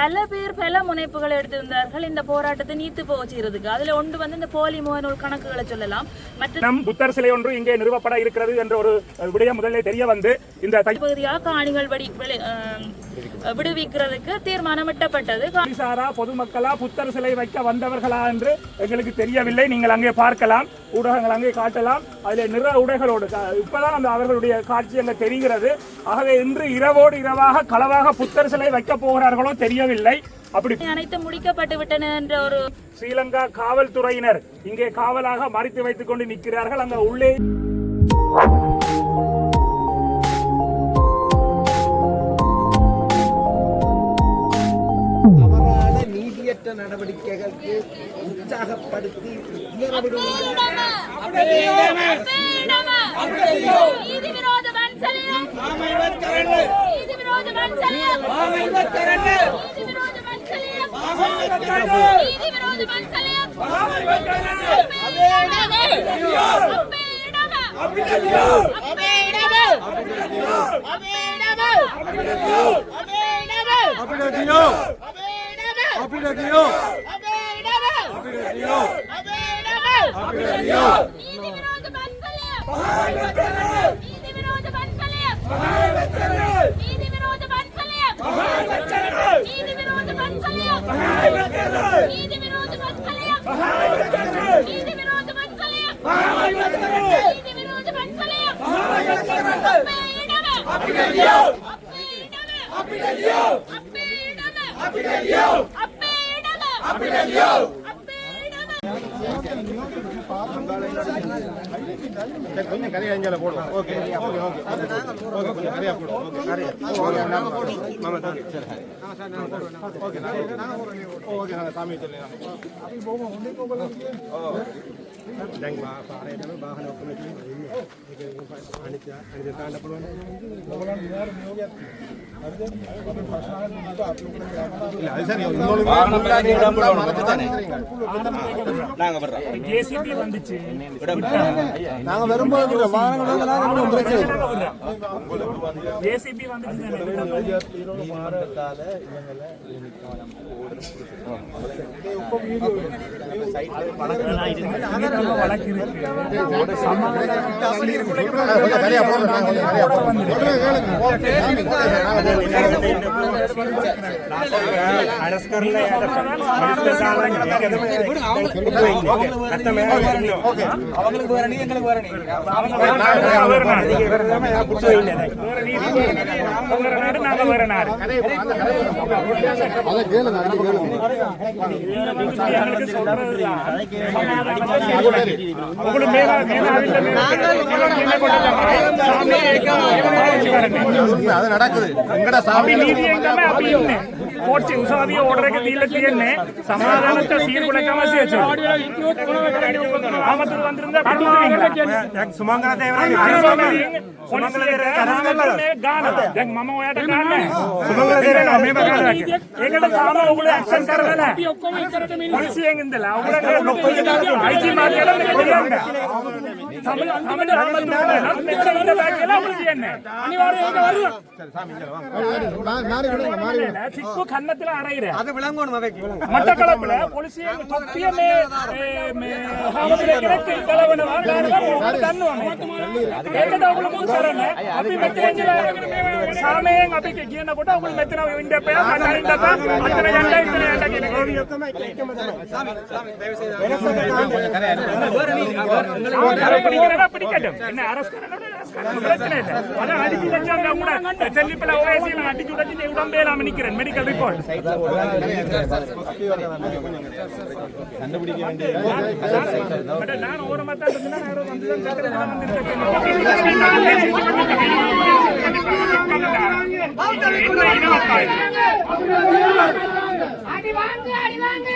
பல பேர் பல முனைப்புகளை எடுத்திருந்தார்கள் இந்த போராட்டத்தை நீத்து போச்சுறதுக்கு. அதுல ஒன்று வந்து இந்த போலி முகநூல் கணக்குகளை சொல்லலாம். நம் புத்தர் சிலை ஒன்று இங்கே நிறுவப்பட இருக்கிறது என்ற ஒரு விடயம் முதலில் தெரிய வந்து இந்த பகுதியாக காணிகள் விடுவிக்கிறதுக்கு தீர்மானம் எட்டப்பட்டது. சாரா பொதுமக்களா புத்தர் சிலை வைக்க வந்தவர்களா என்று எங்களுக்கு தெரியவில்லை. நீங்கள் அங்கே பார்க்கலாம், ஊடகங்கள் அங்கே காட்டலாம். அதில் நிற உடைகளோடு இப்பதான் அந்த அவர்களுடைய காட்சி அங்கே தெரிகிறது. ஆகவே இன்று இரவோடு இரவாக களவாக புத்தர் சிலை வைக்க போகிறார்களோ தெரியவில்லை. அப்படி அனைத்து முடிக்கப்பட்டு விட்டன என்ற ஒரு ஸ்ரீலங்கா காவல்துறையினர் இங்கே காவலாக மறைத்து வைத்துக் கொண்டு நிற்கிறார்கள். அங்க உள்ளே நீதியற்ற நடவடிக்கைகளுக்கு உற்சாகப்படுத்தி கொஞ்சம் கரையாஞ்சால போடுவோம். ஓகே ஓகே ஓகே ஓகே கரையா போடுவோம். ஓகே கரையா மாமா ஓகே சரி ஓகே ஓகே நாங்க சாமி சொல்லலாம். அப்படி போவோம் ஒண்ணே போகலாம். දැන් පාරේටම වාහන ඔක්කොම තියෙන්නේ. ඒක අනිත් දාන්න පුළුවන්. ඔයගොල්ලන් විහාර නියෝගයක් තියෙනවා. හරිද? අපි ප්‍රශ්න අහන්න අපේ இல்ல அது சரி இன்னொரு வாகனம் முன்னாடி இடம் போட மறந்துட்டானே. நாங்க வர்றோம். ஜேசிபி வந்துச்சு. நாங்க வரும்போது வாகனங்கள் வந்து நாங்க பிரச்சனை. ஜேசிபி வந்துச்சு. நீதிமன்றத்தால இவங்களை இப்போ வீடியோ சைடுல பணம் வழக்கு இருக்கு. அது நடக்குது. எங்கட சாமி நீதி எங்கமே அப்படி இல்லை. கோட்சி உசாவிய ஓடுறதுக்கு தீல தீயன்னு சமாதானத்தை சீர்குலைக்காம செய்யச்சு. ஆமத்து வந்திருந்தா படுத்துவீங்க. சுமங்கல தேவராஜ் சுமங்கல தேவராஜ் गाना देख मामा ओयाට गाना सुमंगल देवराज මේ බගාලා ඒකට තාම ඔයගොල්ලෝ ඇක්ෂන් කරලා නැහැ. පොලිසියෙන් ඉඳලා ඔයගොල්ලෝ ලොක්කෝ දාලා අයිටි මාර්ගයට මෙතන යන්න. තමයි මෙතන ඉන්න බෑ කියලා ඔයගොල්ලෝ කියන්නේ. අනිවාර්යයෙන් ඒක වරුව. மாறி விடுங்க மாறி விடுங்க. சிக்கு கன்னத்துல அறையிற. அது விளங்கணும் அவக்கு. மட்டக்களப்புல போலீசிයෙන් தொப்பிய මේ හාමුදුරුවෝ කෙනෙක් කලවනවා ගානවා දන්නවනේ. ඒකට ඔයගොල්ලෝ මොකද කරන්නේ? අපි මෙතන ඉඳලා සාමයෙන් අපි කියනකොට ඔයගොල්ලෝ මෙතන වෙන්න එපා. මට ඉන්න එපා. අතන යන්න කියන ගෝවි ඔක්කොම එකම තමයි. සාමි பிடிக்கட்டும். என்ன அரசு பிரச்சனை இல்லை. அதான் அடிச்சு வச்சாங்க கூட செல்லிப்பல ஓஎஸ்சி நான் அடிச்சு உடச்சு உடம்பே நாம நிக்கிறேன். மெடிக்கல் ரிப்போர்ட் கண்டுபிடிக்க வேண்டிய நான் ஓரமா தான் இருந்தா நான் வந்து அடி வாங்க அடி வாங்க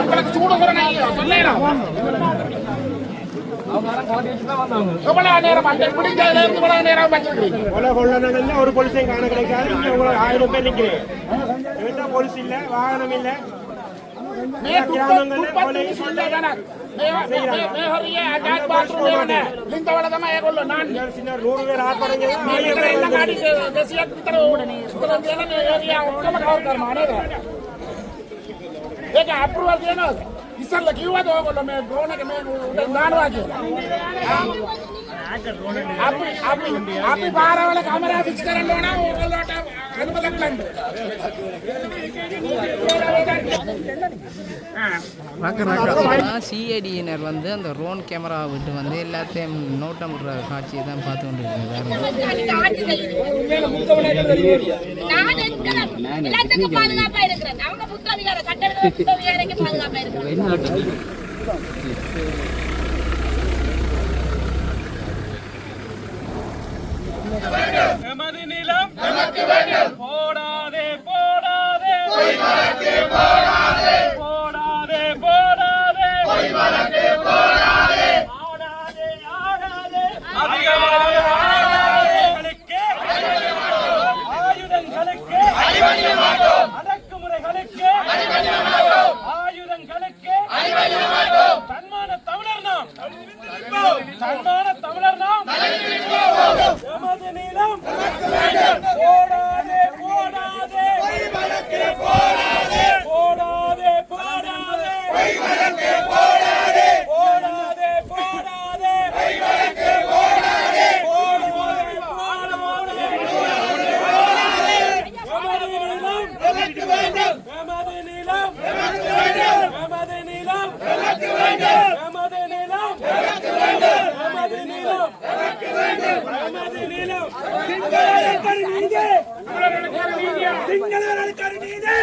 உங்களுக்கு சூடு சொன்னேன் எவ்வளவு நேரம் அந்த பிடிச்சதுல இருந்து இவ்வளவு நேரம் வச்சிருக்கீங்க கொலை கொள்ளனங்கள்ல ஒரு போலீஸையும் காண கிடைக்காது. இங்க உங்களுக்கு 1000 பேர் நிக்கிறேன். இவன்டா போலீஸ் இல்ல, வாகனம் இல்ல. கிராமங்கள்ல கொலை சொல்லதானே மேஹரியே அட்டாக் பாத்ரூம் லே லிங்கவள தම ඒගොල්ලෝ නාන්නේ சின்ன 100 பேர் ஆர்ப்பாட்டம் මේකෙන් ළඟාඩි 200ක් විතර උත්තර දෙන ඒරියා ඔක්කොම කවර් කරනවා නේද? ඒක අප්‍රූවල් දෙනවද? ඉස්සල්ලා කිව්වද ඔයගොල්ලෝ මේ ඩ්‍රෝන් එක මේ උඩ දානවා කියලා? අපි පාරවල කැමරා ෆික්ස් කරන්න ඕන ඕගොල්ලෝට අනුමතක් ගන්න. சிஐடியினர் வந்து அந்த ரோன் கேமரா விட்டு வந்து எல்லாத்தையும் நோட்டம் விடுற காட்சியை தான் பார்த்து கொண்டு எமது நிலம் நமக்கு வேண்டும். போடாதே போடாதே பொய் வழக்கு போடாதே. போடாதே போடாதே பொய் வழக்கு போடாதே. ஆடாதே ஆடாதே அதிகமாக ஆடாதே. ஆயுதங்களுக்கு அடிபணிய மாட்டோம். அடக்குமுறைகளுக்கு அடிபணிய மாட்டோம். ஆயுதங்களுக்கு அடிபணிய மாட்டோம். தன்மான தமிழர் நாம். தன்மான தமிழர் நாம். எமது நீளம் போடாதே போடாதே பொய் வழக்கு போடாதே. போடாதே போடாதே பொய் வழக்கு போடாதே. போடாதே போடாதே பொய் வழக்கு போடாதே. போடாதே போடாதே எமது நீளம் எமது நீளம் எமது நீளம் எமது நீளம் எமது நீளம் எமது நீளம் எமது நீளம் சிங்களர்களுக்கு நீதி. சிங்களர்களுக்கு நீதி.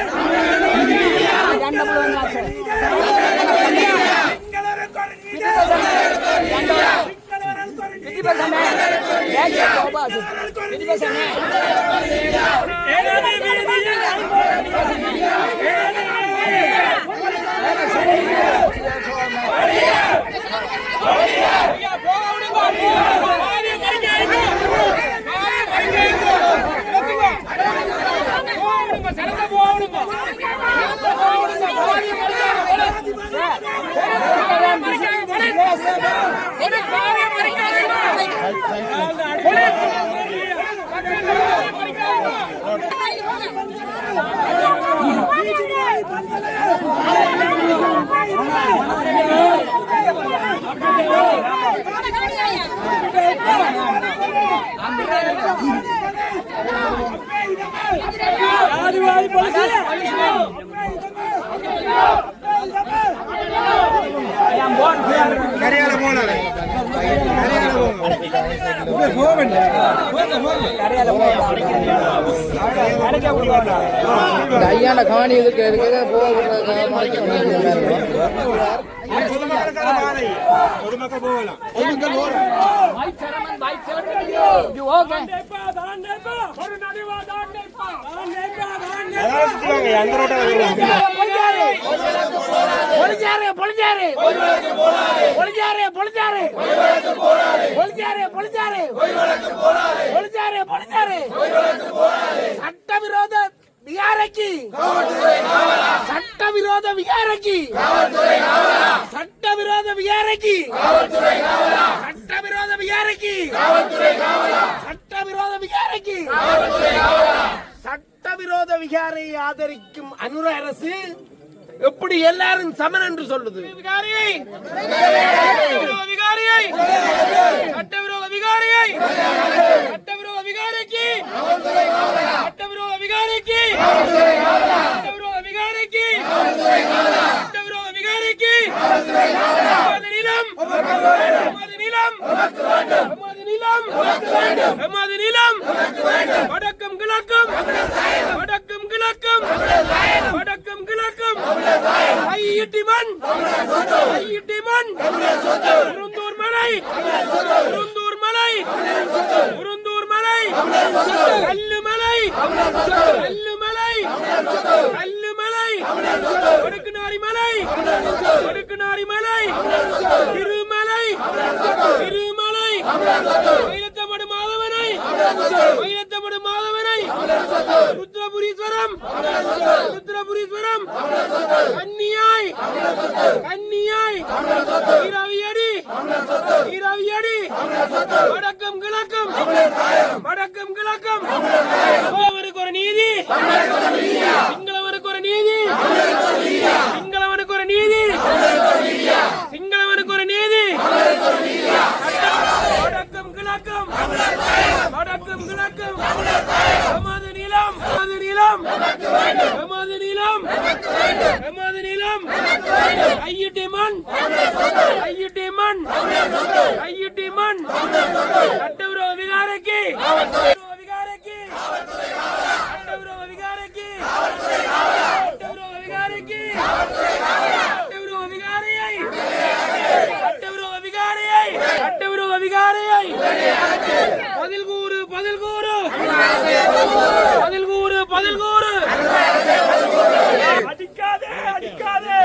ஐயாண்ட காணி இதுக்கு பொதுமக்கள் போகலாம். அந்த ரோட்டை சட்டவிரோத விகாரைக்கு சட்டவிரோத விகாரைக்கு சட்டவிரோத விகாரைக்கு சட்டவிரோத விகாரைக்கு சட்டவிரோத விகாரைக்கு சட்டவிரோத விகாரை ஆதரிக்கும் அனுர அரசு எப்படி எல்லாரும் சமன் என்று சொல்லுது? விகாரியை விகாரியை சட்டவிரோத விகாரியை சட்டவிரோத விகாரைக்கு சட்டவிரோத விகாரைக்கு சட்டவிரோத விகாரைக்கு சட்டவிரோத விகாரைக்கு எமது நிலம் எமது நிலம் எமது நிலம் எமது நிலம் வடக்கும் கிழக்கும் வடக்கும் கிழக்கும் வடக்கும் கிழக்கும் ஐயிட்டிமன் ஐயிட்டிமன் உருந்தூர் மலை உருந்தூர் மலை உருந்தூர் மலை கல்லுமலை கல்லுமலை கல்லுமலை ஒடுக்குநாரி மலை ஒடுக்குநாரி மலை திருமலை திருமலை மயிலத்தமடு மாதவனை மயிலத்தமடு மாதவனை ருத்ரபுரீஸ்வரம் ருத்ரபுரீஸ்வரம் கன்னியாய் கன்னியாய் ஈராவியடி ஈராவியடி வடக்கம் கிழக்கம் வடக்கம் கிழக்கம் அவருக்கு ஒரு நீதி சிங்களவனுக்கு ஒரு நீதி சிங்களவனுக்கு ஒரு நீதி சிங்களவனுக்கு ஒரு நீதி வடக்கம் கிழக்கம் வடக்கம் கிழக்கம் எமது நிலம் எமது நிலம் எமது நிலம் எமது நிலம் ஐயுட்டி மண் ஐயுட்டி மண் ஐயுட்டி மண் சட்டவிரோத விகாரைக்கு விகாரைக்கு சட்டவிரோத விகாரைக்கு சட்டவிரோத விகாரைக்கு சட்டவிரோத விகாரையை சட்டவிரோத விகாரையை சட்டவிரோத விகாரையை பதில் கூறு பதில் கூறு பதில் கூறு பதில் கூறு அடிக்காதே அடிக்காதே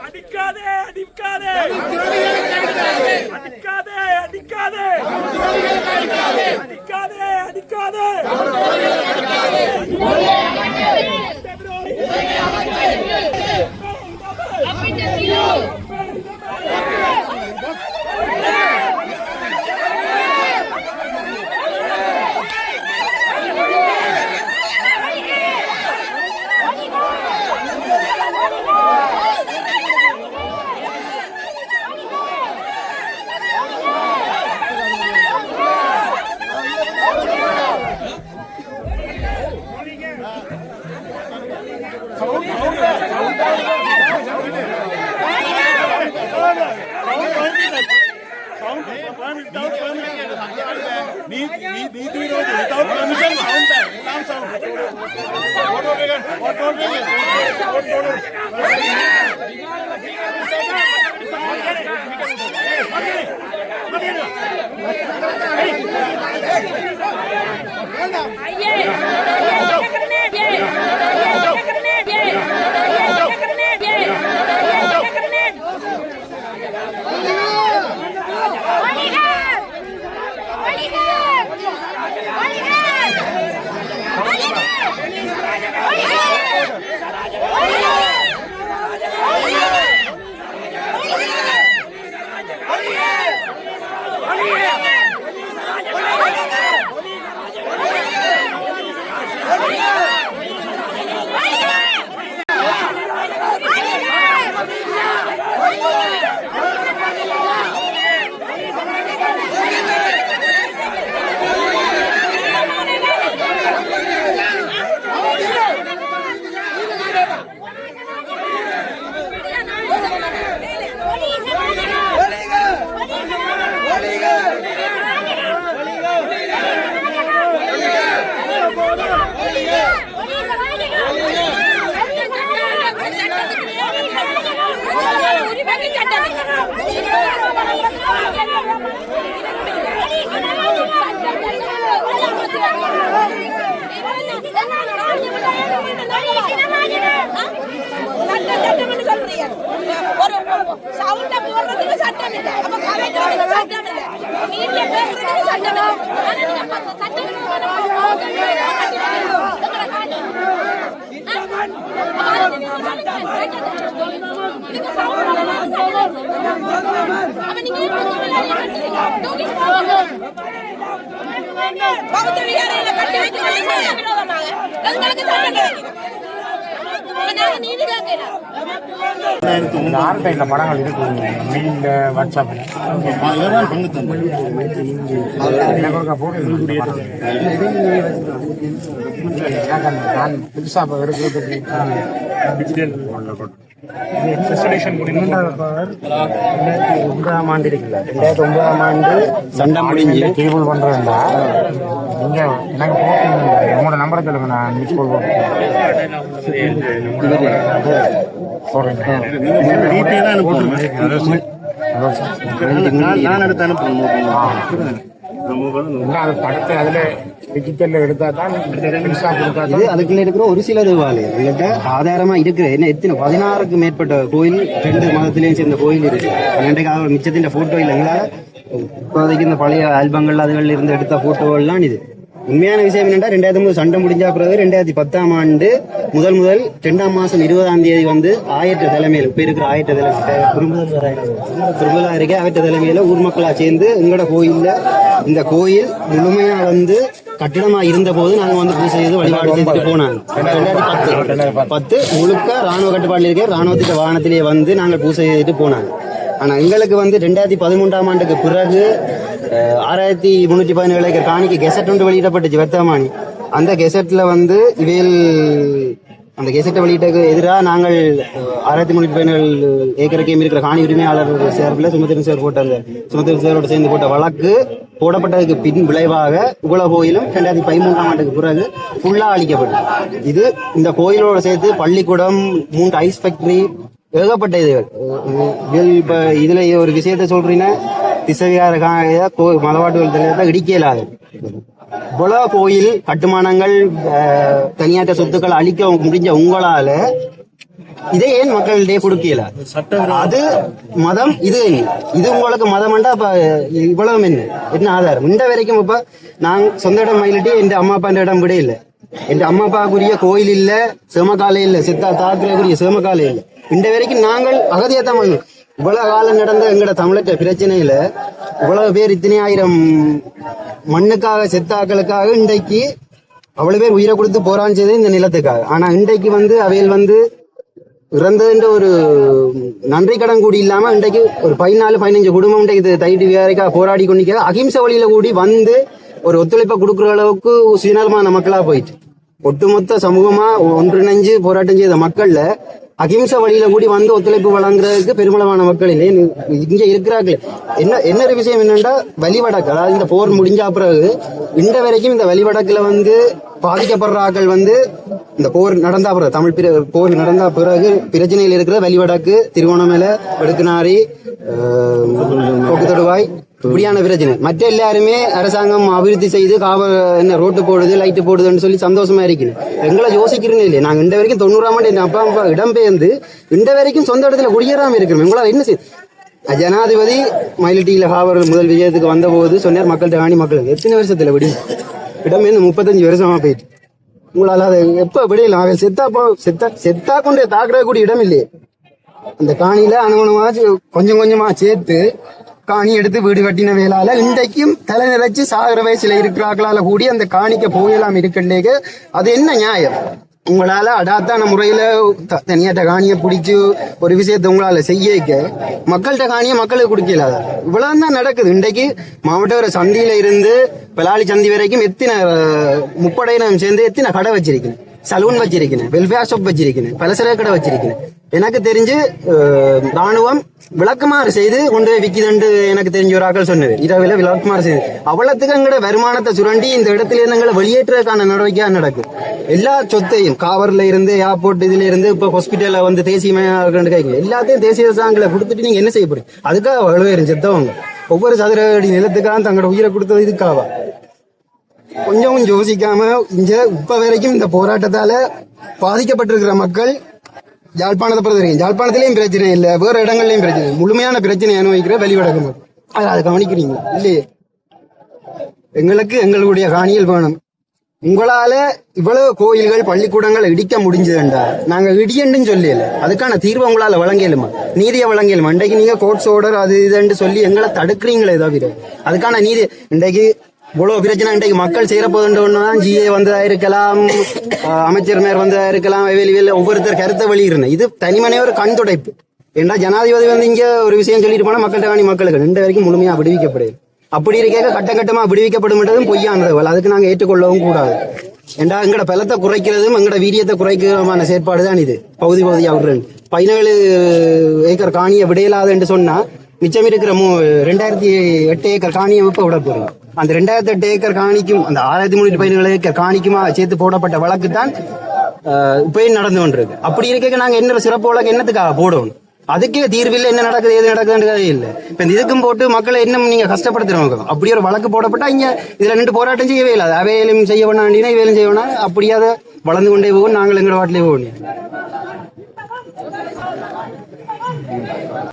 அடிக்காதே அடிக்காதே அடிக்காதே அடிக்காதே அடிக்காதே இந்த படங்கள் இருக்கு மெயின்ல வாட்ஸ்அப்பில் நான் புதுசாக எடுக்கிறதுக்கு ஒன்பதாம் ஆண்டு இருக்குல்ல 2009ஆம் ஆண்டு சண்டை முடிஞ்சு கேபிள் பண்றேன்டா நீங்க எனக்கு போட்டீங்க உங்களோட நம்பரை சொல்லுங்க நான் மிஸ் கால் நான் எடுத்து அனுப்புறேன் அது படத்தை அதுல டிஜிட்டல்ல எடுத்தா தான் கொடுத்தா இது அதுக்குள்ள இருக்கிற ஒரு சில இதுவாளு எங்கிட்ட ஆதாரமா இருக்கிற என்ன எத்தனை 16க்கு மேற்பட்ட கோயில் 2 மதத்திலையும் சேர்ந்த கோயில் இருக்கு. அன்றைக்கு மிச்சத்தின் போட்டோ இல்லைங்களா இப்போதைக்கு இந்த பழைய ஆல்பங்கள் அதுகள் இருந்து எடுத்த போட்டோகள்லாம் இது. உண்மையான விஷயம் என்னன்னா 2003 சண்டை முடிஞ்ச பிறகு 2010ஆம் ஆண்டு முதல் 2ஆம் மாசம் 20ஆம் தேதி வந்து ஆயற்ற தலைமையில் இப்ப இருக்கிற ஆயற்ற திருமலா இருக்க ஆயற்ற தலைமையில ஊர் மக்களா சேர்ந்து எங்களோட கோயில்ல இந்த கோயில் முழுமையா வந்து கட்டிடமா இருந்த போது நாங்க வந்து பூஜை செய்து வழிபாடு செய்துட்டு போனாங்க. 2010 முழுக்க ராணுவ கட்டுப்பாடுல இருக்க ராணுவத்திட்ட வாகனத்திலேயே வந்து நாங்கள் பூஜை செய்துட்டு போனாங்க. ஆனா எங்களுக்கு வந்து 2013ஆம் ஆண்டுக்கு பிறகு 6317 ஏக்கர் காணிக்கு கெசட் ஒன்று வெளியிடப்பட்டுச்சு வர்த்தமானி. அந்த கெசட்ல வந்து இவையில் அந்த கெசட்டை வெளியிட்டதுக்கு எதிராக நாங்கள் 6317 ஏக்கருக்கு இருக்கிற காணி உரிமையாளர் சேர்ப்பில் சுமத்திரன் சார் போட்டாங்க. சுமத்திரன் சாரோட சேர்ந்து போட்ட வழக்கு போடப்பட்டதுக்கு பின் விளைவாக உகுல கோயிலும் 2013ஆம் ஆண்டுக்கு பிறகு ஃபுல்லா அழிக்கப்பட்டது. இது இந்த கோயிலோட சேர்த்து பள்ளிக்கூடம் 3 ஐஸ் ஃபேக்டரி ஏகப்பட்ட இதுகள். இப்ப இதுல ஒரு விஷயத்த சொல்றீங்கன்னா திசையார மலவாட்டுகள் தலைவத்தை இடிக்கலாது. இவ்வளவு கோயில் கட்டுமானங்கள் தனியாற்ற சொத்துக்கள் அழிக்க முடிஞ்ச உங்களால இதை ஏன் மக்களிடையே கொடுக்கல? அது மதம் இது உங்களுக்கு மதம்ண்டா இப்ப இவ்வளவு என்ன ஆதாரம்? இந்த வரைக்கும் இப்ப நான் சொந்த இடம் மயிலிட்டு என் அம்மா அப்பா இடம் விட இல்லை. என் அம்மா அப்பாக்குரிய கோயில் இல்ல, சேமக்காலை இல்ல, சித்தா தாக்குறக்குரிய சேமக்காலை இல்ல. இந்த வரைக்கும் நாங்கள் அகதியத்தான் இவ்வளவு காலம் நடந்த எங்கட தமிழக பிரச்சனையில இவ்வளவு பேர் இத்தனை ஆயிரம் மண்ணுக்காக செத்தாக்களுக்காக இன்றைக்கு அவ்வளவு பேர் உயிரை கொடுத்து போராஞ்சது இந்த நிலத்துக்காக. ஆனா இன்றைக்கு வந்து அவையில் வந்து இறந்ததுன்ற ஒரு நன்றி கடன் கூடி இல்லாம இன்றைக்கு ஒரு 14-15 குடும்பம் இன்றைக்கு தைட்டு வியாரிக்காக போராடி கொண்டிருக்க அகிம்சை வழியில கூடி வந்து ஒரு ஒத்துழைப்பை கொடுக்குற அளவுக்கு சுயநலமான மக்களா போயிட்டு ஒட்டுமொத்த சமூகமா ஒன்றிணைஞ்சு போராட்டம் செய்த மக்கள்ல அகிம்சை வழியில கூடி வந்து ஒத்துழைப்பு வழங்குறதுக்கு பெருமளவான மக்கள் இல்லை இங்க இருக்கிறார்கள். என்ன ஒரு விஷயம் என்னன்னா வழிவடக்கு, அதாவது இந்த போர் முடிஞ்ச பிறகு இந்த வரைக்கும் இந்த வழிவடக்குல வந்து பாதிக்கப்படுற ஆக்கள் வந்து இந்த போர் நடந்தா பிறகு தமிழ் போர் நடந்தா பிறகு பிரச்சனையில் இருக்கிற வழிவடக்கு, திருவோணமலை, வெடுக்குநாரி, கொக்குத்தொடுவாய் இப்படியான பிரச்சனை. மற்ற எல்லாருமே அரசாங்கம் அபிவிருத்தி செய்து என்ன ரோட்டு போடுது, லைட்டு போடுதுன்னு சொல்லி சந்தோஷமா இருக்கணும். எங்களை யோசிக்கிறேன்னு இல்லையா? நாங்க இந்த வரைக்கும் 90ஆம் ஆண்டு என் அப்பா அம்மா இடம்பெயர்ந்து இந்த வரைக்கும் சொந்த இடத்துல குடியேறாம இருக்கிறோம். உங்களால் என்ன செய்ய? ஜனாதிபதி மயிலிட்டியில காவல் முதல் விஜயத்துக்கு வந்த போது சொன்னார் மக்கள்கிட்ட காணி மக்களுக்கு எத்தனை வருஷத்துல விடி இடம்பெயர்ந்து 35 வருஷமா போயிட்டு உங்களால அதை எப்ப விடையலாம்? அவன் செத்தா கொண்டு தாக்குறக்கூடிய இடம் இல்லையே. அந்த காணியில அனுகுணமா கொஞ்சமா சேர்த்து காணி எடுத்து வீடு கட்டின வேளால இன்றைக்கும் தலை நிறைச்சு சாகிற வயசுல இருக்கிறார்களால கூடி அந்த காணிக்க போகலாம் இருக்கண்டேக்கு அது என்ன நியாயம்? உங்களால அடாத்தான முறையில தனியாட்ட காணியை பிடிச்சு ஒரு விஷயத்த உங்களால செய்ய மக்கள்கிட்ட காணியை மக்களுக்கு கொடுக்கலாத இவ்வளவுதான் நடக்குது. இன்றைக்கு மாவட்ட சந்தியில இருந்து பலாளி சந்தி வரைக்கும் எத்தனை முப்படையினம் சேர்ந்து எத்தனை கடை வச்சிருக்கேன், சலூன் வச்சிருக்கேன், வெல்ஃபேர் ஷாப் வச்சிருக்கேன், பலசர கடை வச்சிருக்கேன். எனக்கு தெரிஞ்சு ராணுவம் விளக்குமாறு செய்து கொண்டு போய் விக்குதுண்டு எனக்கு தெரிஞ்ச ஒரு ஆக்கள் சொன்னது. இரவுல விளக்குமாறு செய்து அவ்வளவுக்கு எங்கட வருமானத்தை சுரண்டி இந்த இடத்துல இருந்து எங்களை வெளியேற்றதுக்கான நடவடிக்கையா நடக்கும். எல்லா சொத்தையும் காவர்ல இருந்து ஏர்போர்ட் இதுல இருந்து இப்ப ஹாஸ்பிட்டல்ல வந்து தேசியமயம் எல்லாத்தையும் தேசிய சாங்களை கொடுத்துட்டு நீங்க என்ன செய்ய போறீங்க? அதுக்காக வலுவேறும் செத்தவங்க ஒவ்வொரு சதுர அடி நிலத்துக்காக தங்களோட உயிரை கொடுத்தது இதுக்காவா? கொஞ்சம் யோசிக்காம இங்க இப்ப வரைக்கும் இந்த போராட்டத்தால பாதிக்கப்பட்டிருக்கிற மக்கள் யாழ்ப்பாணத்தை பொறுத்த வரைக்கும் யாழ்ப்பாணத்திலையும் பிரச்சனை இல்லை, வேற இடங்கள்லயும் பிரச்சனை, முழுமையான பிரச்சனை அனுபவிக்கிற வெளிவடக்கு மக்கள் அதை கவனிக்கிறீங்க இல்லையே? எங்களுக்கு எங்களுடைய காணிகள் வேணும். உங்களால இவ்வளவு கோயில்கள் பள்ளிக்கூடங்கள் இடிக்க முடிஞ்சதுண்டா நாங்க இடியன்னு சொல்லல, அதுக்கான தீர்வு உங்களால வழங்கலுமா, நீதியை வழங்கலுமா? இன்றைக்கு நீங்க கோர்ட்ஸ் ஆர்டர் அது இதுன்னு சொல்லி எங்களை தடுக்கிறீங்களே தவிர அதுக்கான நீதி இன்றைக்கு இவ்வளவு பிரச்சனை இன்றைக்கு மக்கள் செய்யறப்போதுதான் ஜிஏ வந்ததா இருக்கலாம், அமைச்சர் மேயர் வந்ததா இருக்கலாம், வெளியில் ஒவ்வொருத்தர் கருத்தை வெளியிடணும். இது தனிமனே ஒரு கண் துடைப்பு. ஏன்னா ஜனாதிபதி வந்து இங்க ஒரு விஷயம் சொல்லிட்டு போனா மக்கள்கிட்ட காணி மக்களுக்கு ரெண்டு வரைக்கும் முழுமையா விடுவிக்கப்படுது. அப்படி இருக்க கட்டம் கட்டமா விடுவிக்கப்படும் பொய்யானது, அதுக்கு நாங்க ஏற்றுக்கொள்ளவும் கூடாது. ஏண்டா எங்கட பலத்தை குறைக்கிறதும் எங்கட வீரியத்தை குறைக்கிறதுமான செயற்பாடு தான் இது. பகுதியா விடுறேன் 17 ஏக்கர் காணியை விடையலாது என்று சொன்னா மிச்சம் இருக்கிற 2008 ஏக்கர் காணியை இப்ப விட போறோம். அந்த 2008 ஏக்கர் காணிக்கும் அந்த 6317 ஏக்கர் காணிக்குமா சேர்த்து போடப்பட்ட வழக்கு தான் இப்பயும் நடந்து கொண்டிருக்கு. அப்படி இருக்க நாங்க என்ன சிறப்பு வழக்கு என்னத்துக்காக போடணும்? அதுக்கே தீர்வில் என்ன நடக்குது ஏது நடக்குதுன்றதே இல்லை. இப்ப இந்த இதுக்கும் போட்டு மக்களை இன்னும் நீங்க கஷ்டப்படுத்துறவங்க அப்படி ஒரு வழக்கு போடப்பட்டா இங்க இதுல 2 போராட்டம் செய்யவே இல்லை. அவையிலும் செய்ய வேணா வேண்டினா இவையிலும் செய்ய வேணா அப்படியாத வளர்ந்து கொண்டே போகும். நாங்கள் எங்களோட வாட்டிலே போகணும்.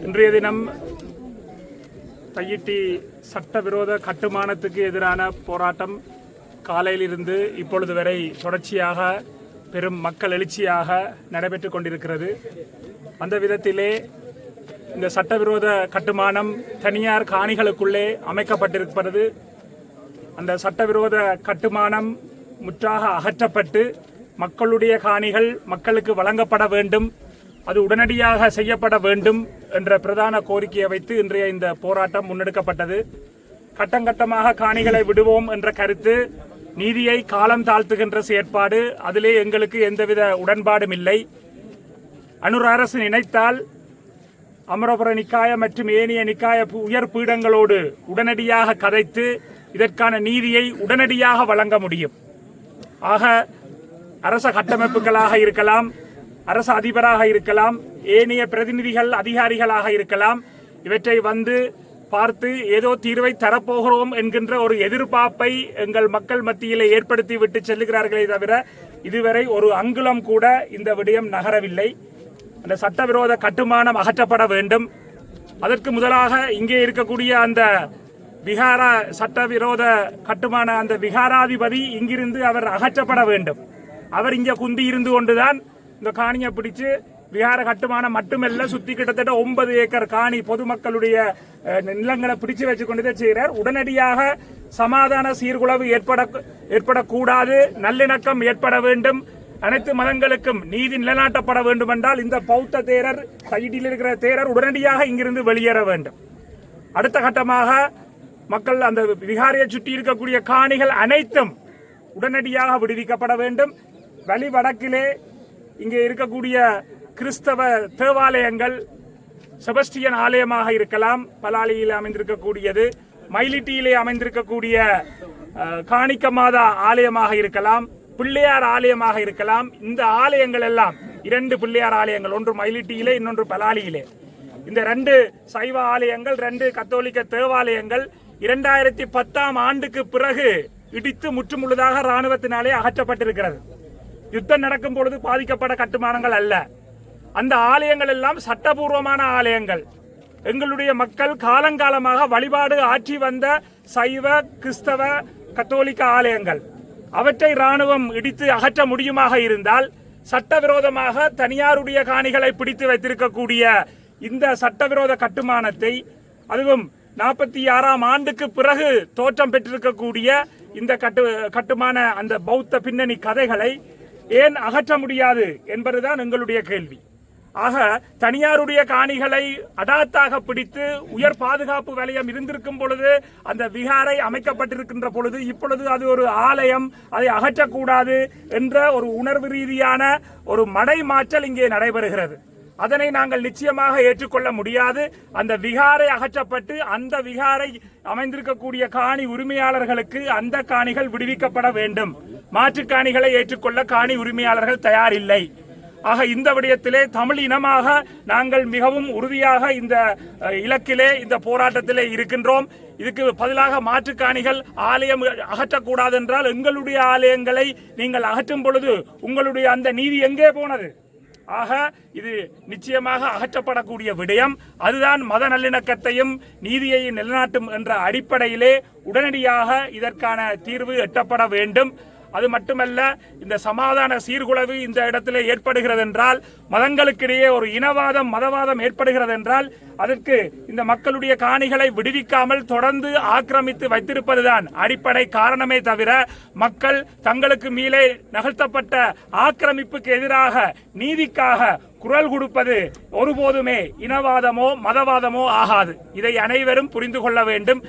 இன்றைய தினம் தையிட்டி சட்டவிரோத கட்டுமானத்துக்கு எதிரான போராட்டம் காலையிலிருந்து இப்பொழுது வரை தொடர்ச்சியாக பெரும் மக்கள் எழுச்சியாக நடைபெற்று கொண்டிருக்கிறது. அந்த விதத்திலே இந்த சட்டவிரோத கட்டுமானம் தனியார் காணிகளுக்குள்ளே அமைக்கப்பட்டிருக்கிறது. அந்த சட்டவிரோத கட்டுமானம் முற்றாக அகற்றப்பட்டு மக்களுடைய காணிகள் மக்களுக்கு வழங்கப்பட வேண்டும், அது உடனடியாக செய்யப்பட வேண்டும் என்ற பிரதான கோரிக்கையை வைத்து இன்றைய இந்த போராட்டம் முன்னெடுக்கப்பட்டது. கட்டங்கட்டமாக காணிகளை விடுவோம் என்ற கருத்து நீதியை காலம் தாழ்த்துகின்ற செயற்பாடு. அதிலே எங்களுக்கு எந்தவித உடன்பாடும் இல்லை. அனுர அரசு நினைத்தால் அமரபுர நிக்காய மற்றும் ஏனைய நிக்காய உயர் பீடங்களோடு உடனடியாக கதைத்து இதற்கான நீதியை உடனடியாக வழங்க முடியும். ஆக அரச கட்டமைப்புகளாக இருக்கலாம், அரசு அதிபராக இருக்கலாம், ஏனைய பிரதிநிதிகள் அதிகாரிகளாக இருக்கலாம், இவற்றை வந்து பார்த்து ஏதோ தீர்வை தரப்போகிறோம் என்கின்ற ஒரு எதிர்பார்ப்பை எங்கள் மக்கள் மத்தியிலே ஏற்படுத்தி விட்டு செல்லுகிறார்களே தவிர இதுவரை ஒரு அங்குலம் கூட இந்த விடயம் நகரவில்லை. அந்த சட்டவிரோத கட்டுமானம் அகற்றப்பட வேண்டும். அதற்கு முதலாக இங்கே இருக்கக்கூடிய அந்த விகார சட்டவிரோத கட்டுமான அந்த விகாராதிபதி இங்கிருந்து அவர் அகற்றப்பட வேண்டும். அவர் இங்கே குந்தி இருந்து கொண்டுதான் இந்த காணியை பிடிச்சு விகார கட்டுமானம் மட்டுமல்ல, சுத்தி கிட்டத்தட்ட 9 ஏக்கர் காணி பொதுமக்களுடைய நிலங்களை பிடிச்சு வச்சு கொண்டு செய்கிறார். உடனடியாக சமாதான சீர்குலைவு ஏற்படக்கூடாது, நல்லிணக்கம் ஏற்பட வேண்டும், அனைத்து மதங்களுக்கும் நீதி நிலைநாட்டப்பட வேண்டும் என்றால் இந்த பௌத்த தேரர் கைடியில் இருக்கிற தேரர் உடனடியாக இங்கிருந்து வெளியேற வேண்டும். அடுத்த கட்டமாக மக்கள் அந்த விகாரியை சுற்றி இருக்கக்கூடிய காணிகள் அனைத்தும் உடனடியாக விடுவிக்கப்பட வேண்டும். வழி வடக்கிலே இங்கே இருக்கக்கூடிய கிறிஸ்தவ தேவாலயங்கள் செபஸ்டியன் ஆலயமாக இருக்கலாம், பலாலியில் அமைந்திருக்கக்கூடியது, மயிலிட்டியிலே அமைந்திருக்கக்கூடிய காணிக்க மாதா ஆலயமாக இருக்கலாம், பிள்ளையார் ஆலயமாக இருக்கலாம். இந்த ஆலயங்கள் எல்லாம் 2 பிள்ளையார் ஆலயங்கள், ஒன்று மயிலிட்டியிலே இன்னொன்று பலாலியிலே. இந்த 2 சைவ ஆலயங்கள், 2 கத்தோலிக்க தேவாலயங்கள் 2010ஆம் ஆண்டுக்கு பிறகு இடித்து முற்றுமுழுதாக ராணுவத்தினாலே அகற்றப்பட்டிருக்கிறது. யுத்தம் நடக்கும் பொழுது பாதிக்கப்பட்ட கட்டுமானங்கள் அல்ல. அந்த ஆலயங்கள் எல்லாம் சட்டபூர்வமான ஆலயங்கள். எங்களுடைய மக்கள் காலங்காலமாக வழிபாடு ஆற்றி வந்த சைவ கிறிஸ்தவ கத்தோலிக்க ஆலயங்கள். அவற்றை ராணுவம் இடித்து அகற்ற முடியுமாக இருந்தால் சட்டவிரோதமாக தனியாருடைய காணிகளை பிடித்து வைத்திருக்கக்கூடிய இந்த சட்டவிரோத கட்டுமானத்தை, அதுவும் 46ஆம் ஆண்டுக்கு பிறகு தோற்றம் பெற்றிருக்கக்கூடிய இந்த கட்டுமான அந்த பௌத்த பின்னணி கதைகளை ஏன் அகற்ற முடியாது என்பதுதான் எங்களுடைய கேள்வி. ஆக தனியாருடைய காணிகளை அடாத்தாக பிடித்து உயர் பாதுகாப்பு வலயம் இருந்திருக்கும் பொழுது அந்த விகாரை அமைக்கப்பட்டிருக்கின்ற பொழுது இப்பொழுது அது ஒரு ஆலயம், அதை அகற்றக்கூடாது என்ற ஒரு உணர்வு ரீதியான ஒரு மடைமாற்றல் இங்கே நடைபெறுகிறது. அதனை நாங்கள் நிச்சயமாக ஏற்றுக்கொள்ள முடியாது. அந்த விகாரை அகற்றப்பட்டு அந்த விகாரை அமைந்திருக்கக்கூடிய காணி உரிமையாளர்களுக்கு அந்த காணிகள் விடுவிக்கப்பட வேண்டும். மாற்று காணிகளை ஏற்றுக்கொள்ள காணி உரிமையாளர்கள் தயாரில்லை. ஆக இந்த விடயத்திலே தமிழ் இனமாக நாங்கள் மிகவும் உறுதியாக இந்த இலக்கிலே இந்த போராட்டத்திலே இருக்கின்றோம். இதுக்கு பதிலாக மாற்று காணிகள் ஆலயம் அகற்றக்கூடாது என்றால் எங்களுடைய ஆலயங்களை நீங்கள் அகற்றும் பொழுது உங்களுடைய அந்த நீதி எங்கே போனது? ஆக இது நிச்சயமாக அகற்றப்படக்கூடிய விடயம். அதுதான் மத நல்லிணக்கத்தையும் நீதியை நிலைநாட்டும் என்ற அடிப்படையிலே உடனடியாக இதற்கான தீர்வு எட்டப்பட வேண்டும். அது மட்டுமல்ல, இந்த சமாதான சீர்குலைவு இந்த இடத்திலே ஏற்படுகிறது என்றால், மதங்களுக்கிடையே ஒரு இனவாதம் மதவாதம் ஏற்படுகிறது என்றால் அதற்கு இந்த மக்களுடைய காணிகளை விடுவிக்காமல் தொடர்ந்து ஆக்கிரமித்து வைத்திருப்பதுதான் அடிப்படை காரணமே தவிர மக்கள் தங்களுக்கு மேலே நகர்த்தப்பட்ட ஆக்கிரமிப்புக்கு எதிராக நீதிக்காக குரல் கொடுப்பது ஒருபோதுமே இனவாதமோ மதவாதமோ ஆகாது. இதை அனைவரும் புரிந்து கொள்ள வேண்டும்.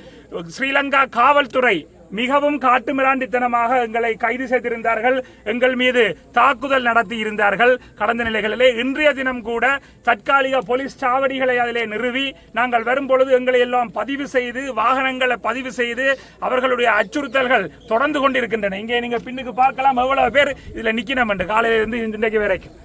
ஸ்ரீலங்கா காவல்துறை மிகவும் காட்டுமிராண்டித்தனமாக எங்களை கைது செய்திருந்தார்கள், எங்கள் மீது தாக்குதல் நடத்தி இருந்தார்கள் கடந்த நிலைகளிலே. இன்றைய தினம் கூட தற்காலிக போலீஸ் சாவடிகளை அதிலே நிறுவி நாங்கள் வரும்பொழுது எங்களை எல்லாம் பதிவு செய்து வாகனங்களை பதிவு செய்து அவர்களுடைய அச்சுறுத்தல்கள் தொடர்ந்து கொண்டிருக்கின்றன. இங்கே நீங்க பின்னுக்கு பார்க்கலாம் எவ்வளவு பேர் இதுல நிக்கணும் என்று காலையிலிருந்து இன்றைக்கு வரைக்கும்.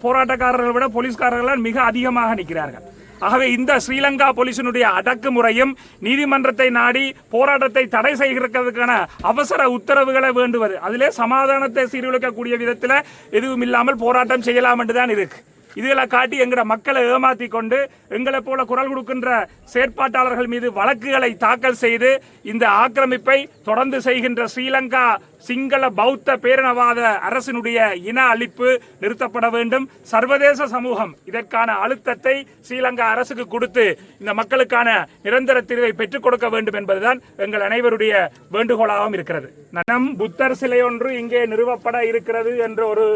போராட்டக்காரர்களை விட போலீஸ்காரர்கள் மிக அதிகமாக நிற்கிறார்கள். ஆகவே இந்த ஸ்ரீலங்கா போலீசினுடைய அடக்குமுறையும் நீதிமன்றத்தை நாடி போராட்டத்தை தடை செய்கிறதுக்கான அவசர உத்தரவுகளை வேண்டுவது, அதிலே சமாதானத்தை சீர்குலைக்கக்கூடிய விதத்தில் எதுவும் இல்லாமல் போராட்டம் செய்யலாம் என்றுதான் இருக்கு. இதுகளை காட்டி எங்கட மக்களை ஏமாத்தி கொண்டு எங்களை போல குரல் கொடுக்கின்ற செயற்பாட்டாளர்கள் மீது வழக்குகளை தாக்கல் செய்து இந்த ஆக்கிரமிப்பை தொடர்ந்து செய்கின்ற ஸ்ரீலங்கா சிங்கள பௌத்த பேரினவாத அரசினுடைய இன அழிப்பு நிறுத்தப்பட வேண்டும். சர்வதேச சமூகம் இதற்கான அழுத்தத்தை ஸ்ரீலங்கா அரசுக்கு கொடுத்து இந்த மக்களுக்கான நிரந்தர தீர்வை பெற்றுக் கொடுக்க வேண்டும் என்பதுதான் எங்கள் அனைவருடைய வேண்டுகோளாகவும் இருக்கிறது. நம் புத்தர் சிலை ஒன்று இங்கே நிறுவப்பட இருக்கிறது என்ற ஒரு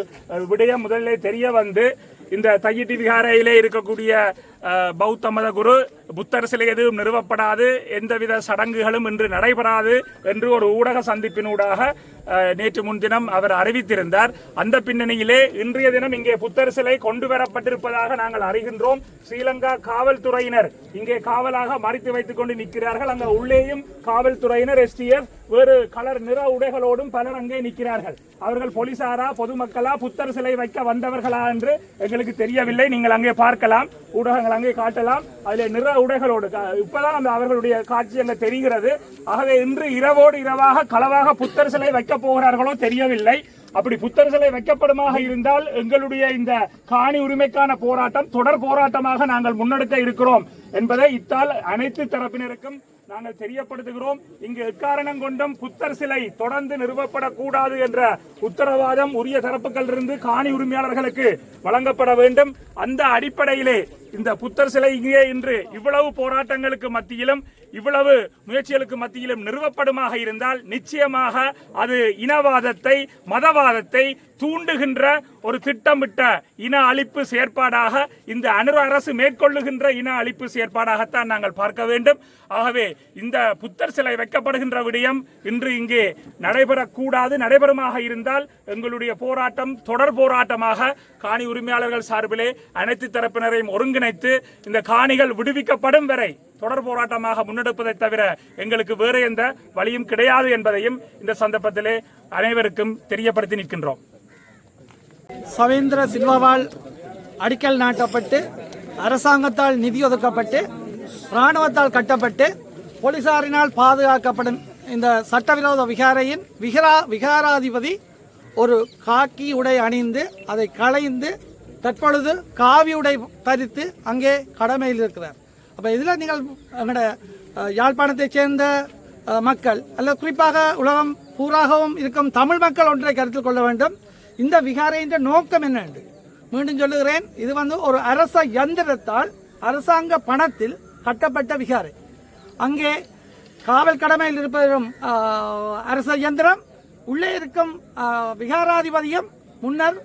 விடயம் முதலிலே தெரிய வந்து இந்த தையிட்டி விகாரையிலே இருக்கக்கூடிய பௌத்த மத குரு புத்தர் சிலை எதுவும் நிறுவப்படாது, எந்தவித சடங்குகளும் இன்று நடைபெறாது என்று ஒரு ஊடக சந்திப்பினூடாக நேற்று முன்தினம் அவர் அறிவித்திருந்தார். அந்த பின்னணியிலே இன்றைய தினம் இங்கே புத்தர் சிலை கொண்டு வரப்பட்டிருப்பதாக நாங்கள் அறிகின்றோம். ஸ்ரீலங்கா காவல்துறையினர் இங்கே காவலாக மறைத்து வைத்துக் கொண்டு நிற்கிறார்கள். அங்க உள்ளேயும் காவல்துறையினர் STF வேறு கலர் நிற உடைகளோடும் பலர் அங்கே நிற்கிறார்கள். அவர்கள் போலீசாரா பொதுமக்களா புத்தர் சிலை வைக்க வந்தவர்களா என்று எங்களுக்கு தெரியவில்லை. நீங்கள் அங்கே பார்க்கலாம், ஊடகங்கள் அங்கே காட்டலாம். அதில் நிற உடைகளோடு இப்பதான் அவர்களுடைய காட்சி அங்கே தெரிகிறது. ஆகவே இன்று இரவோடு இரவாக களவாக புத்தர் சிலை வைக்க போகிறார்களோ தெரியவில்லை. அப்படி புத்தர் சிலை வைக்கப்படுமாக இருந்தால் எங்களுடைய இந்த காணி உரிமைக்கான போராட்டம் தொடர் போராட்டமாக நாங்கள் முன்னெடுக்க இருக்கிறோம் என்பதை இத்தால் அனைத்து தரப்பினருக்கும் நாங்கள் தெரியப்படுத்துகிறோம். இங்கு எக்காரணம் கொண்டும் புத்தர் சிலை தொடர்ந்து நிறுவப்படக்கூடாது என்ற உத்தரவாதம் உரிய தரப்புகளிலிருந்து காணி உரிமையாளர்களுக்கு வழங்கப்பட வேண்டும். அந்த அடிப்படையிலே இந்த புத்தர் சிலை இங்கே இன்று இவ்வளவு போராட்டங்களுக்கு மத்தியிலும் இவ்வளவு முயற்சிகளுக்கு மத்தியிலும் நிறுவப்படுமாக இருந்தால் நிச்சயமாக அது இனவாதத்தை மதவாதத்தை தூண்டுகின்ற ஒரு திட்டமிட்ட இன அழிப்பு செயற்பாடாக இந்த அரசு மேற்கொள்ளுகின்ற இன அழிப்பு செயற்பாடாகத்தான் நாங்கள் பார்க்க வேண்டும். ஆகவே இந்த புத்தர் சிலை வைக்கப்படுகின்ற விடயம் இன்று இங்கே நடைபெறக்கூடாது. நடைபெறுமாக இருந்தால் எங்களுடைய போராட்டம் தொடர் போராட்டமாக காணி உரிமையாளர்கள் சார்பிலே அனைத்து தரப்பினரையும் ஒருங்கிணைத்து இந்த காணிகள் விடுவிக்கப்படும் வரை தொடர் போராட்டமாக முன்னெடுப்பதை தவிர எங்களுக்கு வேறு எந்த வழியும் கிடையாது என்பதையும் இந்த சந்தர்ப்பத்திலே அனைவருக்கும் தெரியப்படுத்தி நிற்கின்றோம். சவேந்திர சில்வாவால் அடிக்கல் நாட்டப்பட்டு அரசாங்கத்தால் நிதி ஒதுக்கப்பட்டு இராணுவத்தால் கட்டப்பட்டு போலீசாரினால் பாதுகாக்கப்படும் இந்த சட்டவிரோத விகாரையின் விகாராதிபதி ஒரு காக்கி உடை அணிந்து அதை களைந்து தற்பொழுது காவி உடை தரித்து அங்கே கடமையில் இருக்கிறார். அப்போ இதில் நீங்கள் எங்களோட யாழ்ப்பாணத்தைச் சேர்ந்த மக்கள் அல்லது குறிப்பாக உலகம் பூராகவும் இருக்கும் தமிழ் மக்கள் ஒன்றை கருத்தில் கொள்ள வேண்டும். இந்த விகாரையின் நோக்கம் என்ன என்று மீண்டும் சொல்லுகிறேன். இது ஒரு அரச யந்திரத்தால் அரசாங்க பணத்தில் கட்டப்பட்ட விகாரை. அங்கே காவல் கடமையில் இருப்பதும் அரச யந்திரம், உள்ளே இருக்கும் விகாராதிபதியும் முன்னர்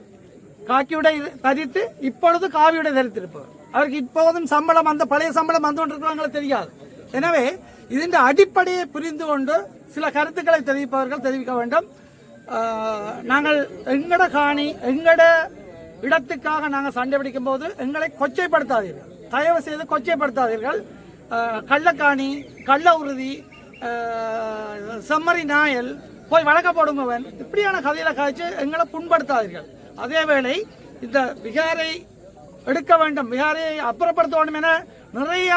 காக்கியுடை தரித்து இப்பொழுது காவியுடை தரித்திருப்பவர். அவருக்கு இப்போதும் சம்பளம் அந்த பழைய சம்பளம் வந்து கொண்டிருக்கிறவங்களுக்கு தெரியாது. எனவே இதன் அடிப்படையை புரிந்து கொண்டு சில கருத்துக்களை தெரிவிப்பவர்கள் தெரிவிக்க வேண்டும். நாங்கள் எங்கட காணி எங்கட இடத்துக்காக நாங்கள் சண்டை பிடிக்கும் போது எங்களை கொச்சைப்படுத்தாதீர்கள், தயவு செய்து கொச்சைப்படுத்தாதீர்கள். கள்ளக்காணி, கள்ள உறுதி, செம்மறி நாயல், போய் வழக்க போடுங்கவன், இப்படியான கதையில காய்ச்சி எங்களை புண்படுத்தாதீர்கள். அதேவேளை இந்த விகாரை எடுக்க வேண்டும், விகாரையை அப்புறப்படுத்த வேண்டும் என நிறைய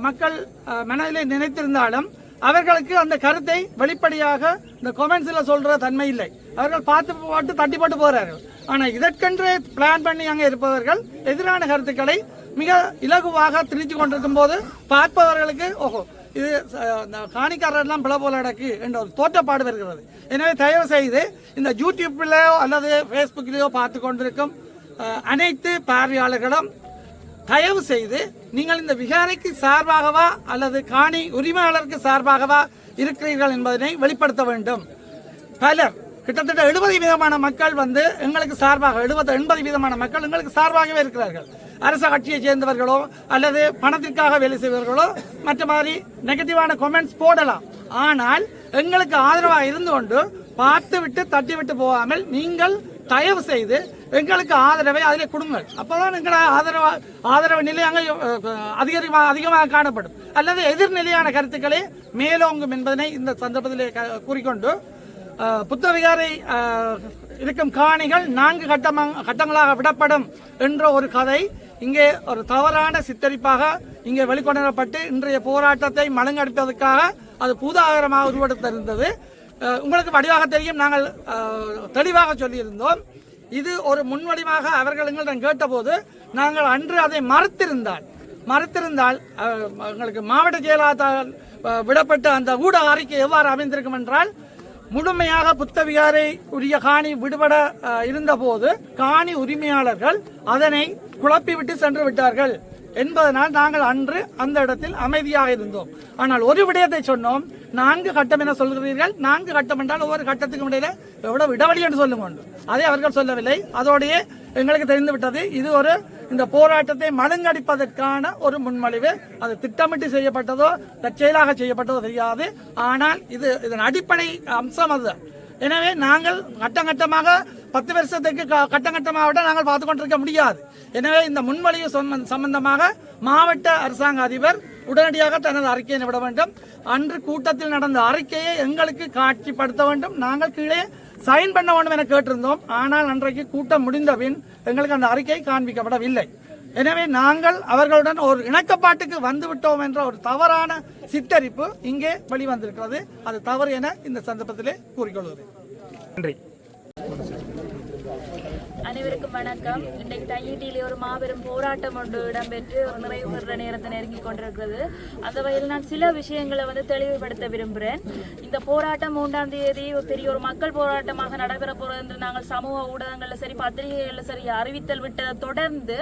மக்கள் மனதிலே நினைத்திருந்தாலும் அவர்களுக்கு அந்த கருத்தை வெளிப்படையாக இந்த கமெண்ட்ஸில் சொல்ற தன்மை இல்லை. அவர்கள் பார்த்து தட்டி போட்டு போறார்கள். ஆனால் இதற்கென்றே பிளான் பண்ணி அங்கே இருப்பவர்கள் எதிரான கருத்துக்களை மிக இலகுவாக திணிச்சு கொண்டிருக்கும் போது பார்ப்பவர்களுக்கு ஓஹோ இது காணிக்காரெல்லாம் பிள போல அடக்கு என்ற ஒரு தோற்றப்பாடு வருகிறது. எனவே தயவு செய்து இந்த யூடியூப்லயோ அல்லது ஃபேஸ்புக்கிலேயோ பார்த்து கொண்டிருக்கும் அனைத்து பார்வையாளர்களும் தயவு செய்து நீங்கள் இந்த விகாரைக்கு சார்பாகவா அல்லது காணி உரிமையாளருக்கு சார்பாகவா இருக்கிறீர்கள் என்பதனை வெளிப்படுத்த வேண்டும். பலர் கிட்டத்தட்ட 70% மக்கள் எங்களுக்கு சார்பாக 80% மக்கள் எங்களுக்கு சார்பாகவே இருக்கிறார்கள். அரச கட்சியை சேர்ந்தவர்களோ அல்லது பணத்திற்காக வேலை செய்வர்களோ மற்ற மாதிரி நெகட்டிவான கமெண்ட்ஸ் போடலாம். ஆனால் எங்களுக்கு ஆதரவாக இருந்து கொண்டு பார்த்து விட்டு தட்டி விட்டு போகாமல் நீங்கள் தயவு செய்து எங்களுக்கு ஆதரவை அதிலே கொடுங்கள். அப்போதான் எங்களை ஆதரவு நிலை அங்கே அதிகமாக காணப்படும். அல்லது எதிர்நிலையான கருத்துக்களே மேலோங்கும் என்பதனை இந்த சந்தர்ப்பத்திலே கூறிக்கொண்டு புத்த விகாரை இருக்கும் காணிகள் 4 கட்டங்களாக விடப்படும் என்ற ஒரு கதை இங்கே ஒரு தவறான சித்தரிப்பாக இங்கே வெளிக்கொணரப்பட்டு இன்றைய போராட்டத்தை மழுங்கடிப்பதற்காக அது பூதாகரமாக உருவெடுத்திருந்தது. உங்களுக்கு வடிவாக தெரியும், நாங்கள் தெளிவாக சொல்லியிருந்தோம். இது ஒரு முன்வடிவாக அவர்கள் எங்களிடம் கேட்டபோது நாங்கள் அன்று அதை மறுத்திருந்தால் எங்களுக்கு மாவட்ட செயலாளர் விடப்பட்ட அந்த ஊடக அறிக்கை எவ்வாறு அமைந்திருக்கும் என்றால், முழுமையாக புத்த விகாரை உரிய காணி விடுபட இருந்தபோது காணி உரிமையாளர்கள் அதனை குழப்பிவிட்டு சென்று விட்டார்கள் என்பதனால் நாங்கள் அன்று அந்த இடத்தில் அமைதியாக இருந்தோம். ஆனால் ஒரு விடயத்தை சொன்னோம், 4 கட்டம் என சொல்கிறீர்கள். 4 கட்டம் என்றால் ஒவ்வொரு கட்டத்துக்கும் இடையில எவ்வளவு இடைவெளி என்று சொல்லுங்க. அதை அவர்கள் சொல்லவில்லை. அதோடையே எங்களுக்கு தெரிந்துவிட்டது இது இந்த போராட்டத்தை மழுங்கடிப்பதற்கான ஒரு முன்மொழிவு. அது திட்டமிட்டு செய்யப்பட்டதோ தற்செயலாக செய்யப்பட்டதோ தெரியாது. ஆனால் இதன் அடிப்படை அம்சம் அதுதான். எனவே நாங்கள் கட்டமாக 10 வருஷத்துக்கு கட்டமாக நாங்கள் பார்த்து கொண்டிருக்க முடியாது. எனவே இந்த முன்மொழிவு சம்பந்தமாக மாவட்ட அரசாங்க அதிபர் உடனடியாக தனது அறிக்கையை விட வேண்டும். அன்று கூட்டத்தில் நடந்த அறிக்கையை எங்களுக்கு காட்சிப்படுத்த வேண்டும். நாங்கள் கீழே சைன் பண்ண வேண்டும் என கேட்டிருந்தோம். ஆனால் அன்றைக்கு கூட்டம் முடிந்த பின் எங்களுக்கு அந்த அறிக்கை காண்பிக்கப்படவில்லை. எனவே நாங்கள் அவர்களுடன் ஒரு இணக்கப்பாட்டுக்கு வந்துவிட்டோம் என்ற ஒரு தவறான சித்தரிப்பு இங்கே வெளிவந்திருக்கிறது. அது தவறு என இந்த சந்தர்ப்பத்திலே கூறிக்கொள்கிறேன். நன்றி. அனைவருக்கும் வணக்கம். இன்றைக்கு தையிட்டியிலே ஒரு மாபெரும் போராட்டம் ஒன்று இடம்பெற்று ஒரு நிறைவு பெற நேரத்தை நெருங்கி கொண்டிருக்கிறது. அந்த வகையில் நான் சில விஷயங்களை தெளிவுபடுத்த விரும்புகிறேன். இந்த போராட்டம் 3ஆம் தேதி பெரிய ஒரு மக்கள் போராட்டமாக நடைபெற போகிறது என்று நாங்கள் சமூக ஊடகங்களில் சரி பத்திரிகைகளில் சரி அறிவித்தல் விட்டதை தொடர்ந்து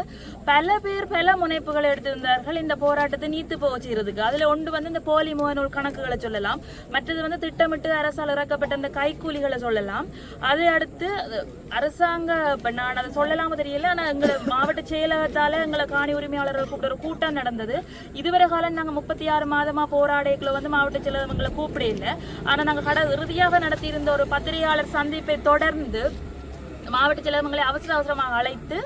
பல பேர் பல முனைப்புகள் எடுத்திருந்தார்கள் இந்த போராட்டத்தை நீத்து போச்சுறதுக்கு. அதில் ஒன்று இந்த போலி முகநூல் கணக்குகளை சொல்லலாம், மற்றது திட்டமிட்டு அரசால் இறக்கப்பட்ட இந்த கைக்கூலிகளை சொல்லலாம். அதை அடுத்து அரசாங்க நான் அதை சொல்லலாம தெரியல, ஆனால் எங்களை மாவட்ட செயலகத்தால எங்களை காணி உரிமையாளர்கள் கூப்பிட்ட ஒரு கூட்டம் நடந்தது. இதுவரை காலம் நாங்கள் 36 மாதமா போராடைகளை மாவட்ட செயலகம் எங்களை கூப்பிட இல்லை. ஆனால் நாங்கள் இறுதியாக நடத்தியிருந்த ஒரு பத்திரிகையாளர் சந்திப்பை தொடர்ந்து மாவட்ட செயலகங்களை அவசரமாக அழைத்து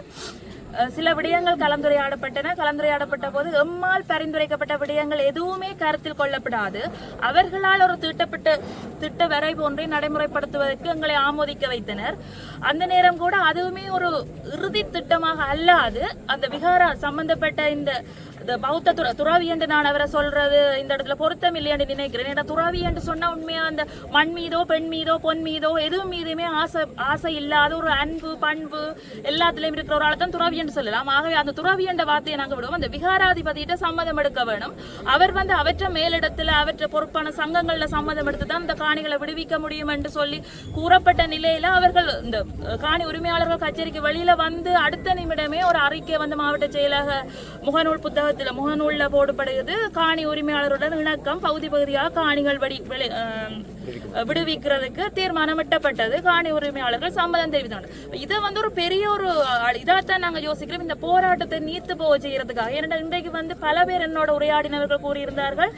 சில விடயங்கள் கலந்துரையாடப்பட்ட போது எம்மால் பரிந்துரைக்கப்பட்ட விடயங்கள் எதுவுமே கருத்தில் கொள்ளப்படாது. அவர்களால் ஒரு திட்ட வரைவு ஒன்றை நடைமுறைப்படுத்துவதற்கு எங்களை ஆமோதிக்க வைத்தனர். அந்த நேரம் கூட அதுவுமே ஒரு இறுதி திட்டமாக அல்லாது அந்த விகாரா சம்பந்தப்பட்ட இந்த பௌத்த துறவி என்று நான் அவரை சொல்றது இந்த இடத்துல பொருத்தம் இல்லை என்று நினைக்கிறேன். ஏன்னா துறவி என்று சொன்னா உண்மையா அந்த மண் மீதோ பெண் மீதோ பொன் மீதோ எதுவும் மீதுமே ஆசை இல்லாத ஒரு அன்பு பண்பு எல்லாத்திலையும் இருக்கிற ஒரு ஆளத்தான் துறவி என்று சொல்லலாம். ஆகவே அந்த துறவி என்ற வார்த்தையை நாங்கள் விடுவோம். அந்த விகாராதிபதியிட்ட சம்மதம் எடுக்க வேணும். அவர் அவற்றை மேலிடத்துல அவற்றை பொறுப்பான சங்கங்கள்ல சம்மதம் எடுத்து தான் இந்த காணிகளை விடுவிக்க முடியும் என்று சொல்லி கூறப்பட்ட நிலையில அவர்கள் இந்த காணி உரிமையாளர்கள் கச்சேரிக்கு வெளியில அடுத்த நிமிடமே ஒரு அறிக்கை மாவட்ட செயலக முகநூல்ல போடப்படுகிறது. காணி உரிமையாளருடன் இணக்கம் பகுதியாக காணிகள் விடுவிக்கிறதுக்கு தீர்மானம் எட்டப்பட்டது. காணி உரிமையாளர்கள் சம்மதம் தெரிவித்தாங்க. இதை ஒரு பெரிய ஒரு இதாத்தான் நாங்க யோசிக்கிறோம் இந்த போராட்டத்தை நீத்து போக செய்யறதுக்காக. ஏன்னா இன்றைக்கு பல பேர் என்னோட உரையாடினவர்கள் கூறியிருந்தார்கள்,